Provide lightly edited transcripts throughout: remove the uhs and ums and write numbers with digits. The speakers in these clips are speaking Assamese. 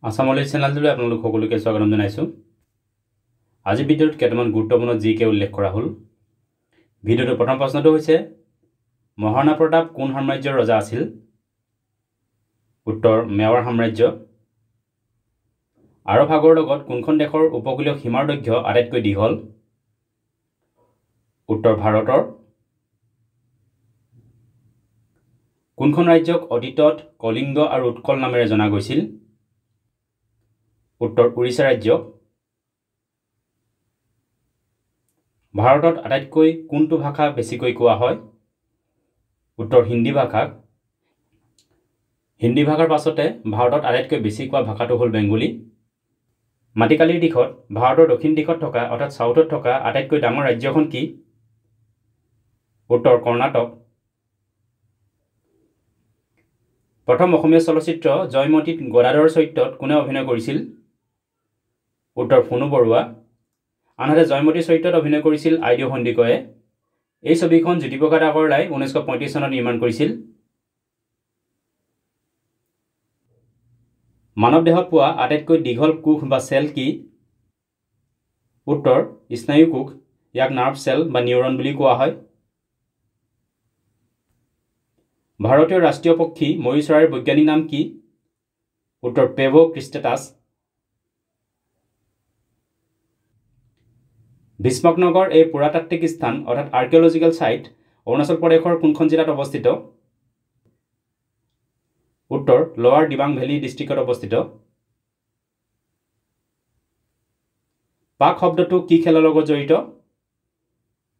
আসামলৈ চেনেলটোলৈ আপোনালোক সকলোকে স্বাগতম জনাইছো। আজি ভিডিঅ'ত কেইটামান গুৰুত্বপূৰ্ণ জিকে উল্লেখ কৰা হ'ল। ভিডিঅ'টোৰ প্ৰথম প্ৰশ্নটো হৈছে মহাৰাণা প্ৰতাপ কোন সাম্ৰাজ্যৰ ৰজা আছিল? উত্তৰ মেৱাৰ সাম্ৰাজ্য। আৰৱ সাগৰৰ লগত কোনখন দেশৰ উপকূলীয় সীমাৰ দৈৰ্ঘ্য আটাইতকৈ দীঘল? উত্তৰ ভাৰতৰ। কোনখন ৰাজ্যক অতীতত কলিংগ আৰু উৎকল নামেৰে জনা গৈছিল? উত্তৰ উৰিষ্যা ৰাজ্য। ভাৰতত আটাইতকৈ কোনটো ভাষা বেছিকৈ কোৱা হয়? উত্তৰ হিন্দী ভাষা। হিন্দী ভাষাৰ পাছতে ভাৰতত আটাইতকৈ বেছি কোৱা ভাষাটো হ'ল বেংগলী। মাটিকালিৰ দিশত ভাৰতৰ দক্ষিণ দিশত থকা অৰ্থাৎ সাউথত থকা আটাইতকৈ ডাঙৰ ৰাজ্যখন কি? উত্তৰ কৰ্ণাটক। প্ৰথম অসমীয়া চলচ্চিত্ৰ জয়মতীত গদাধৰ চৰিত্ৰত কোনে অভিনয় কৰিছিল? উত্তৰ ফুনু বৰুৱা। আনহাতে জয়মতী চৰিত্ৰত অভিনয় কৰিছিল আইদেউ সন্দিকৈয়ে। এই ছবিখন জ্যোতিপ্ৰসাদ আগৰৱালাই 1935 চনত নিৰ্মাণ কৰিছিল। মানৱ দেহত পোৱা আটাইতকৈ দীঘল কোষ বা চেল কি? উত্তৰ স্নায়ু কোষ। ইয়াক নাৰ্ভ চেল বা নিউৰন বুলি কোৱা হয়। ভাৰতীয় ৰাষ্ট্ৰীয় পক্ষী ময়ূৰ চৰাইৰ বৈজ্ঞানিক নাম কি? উত্তৰ পেভো ক্ৰিষ্টেটাছ। ভীষ্মকনগৰ এই পুৰাতাত্ত্বিক স্থান অৰ্থাৎ আৰ্কিঅলজিকেল ছাইট অৰুণাচল প্ৰদেশৰ কোনখন জিলাত অৱস্থিত? উত্তৰ লোৱাৰ দিবাং ভেলী ডিষ্ট্ৰিক্টত অৱস্থিত। পাক শব্দটো কি খেলৰ লগত জড়িত?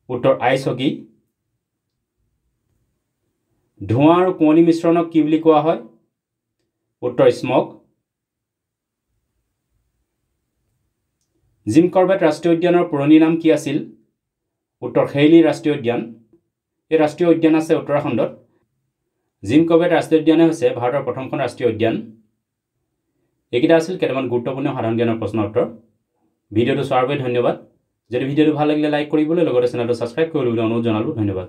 উত্তৰ আইচ হকী। ধোঁৱা আৰু কুঁৱলী মিশ্ৰণক কি বুলি কোৱা হয়? উত্তৰ স্মগ। জিম কৰবেট ৰাষ্ট্ৰীয় উদ্যানৰ পুৰণি নাম কি আছিল? উত্তৰ খেইলি ৰাষ্ট্ৰীয় উদ্যান। এই ৰাষ্ট্ৰীয় উদ্যান আছে উত্তৰাখণ্ডত। জিম কৰবেট ৰাষ্ট্ৰীয় উদ্যানে হৈছে ভাৰতৰ প্ৰথমখন ৰাষ্ট্ৰীয় উদ্যান। এইকেইটা আছিল কেইটামান গুৰুত্বপূৰ্ণ সাধাৰণ জ্ঞানৰ প্ৰশ্নৰ উত্তৰ। ভিডিঅ'টো চোৱাৰ বাবে ধন্যবাদ। যদি ভিডিঅ'টো ভাল লাগিলে লাইক কৰিবলৈ লগতে চেনেলটো ছাবস্ক্ৰাইব কৰিবলৈ অনুৰোধ জনালোঁ। ধন্যবাদ।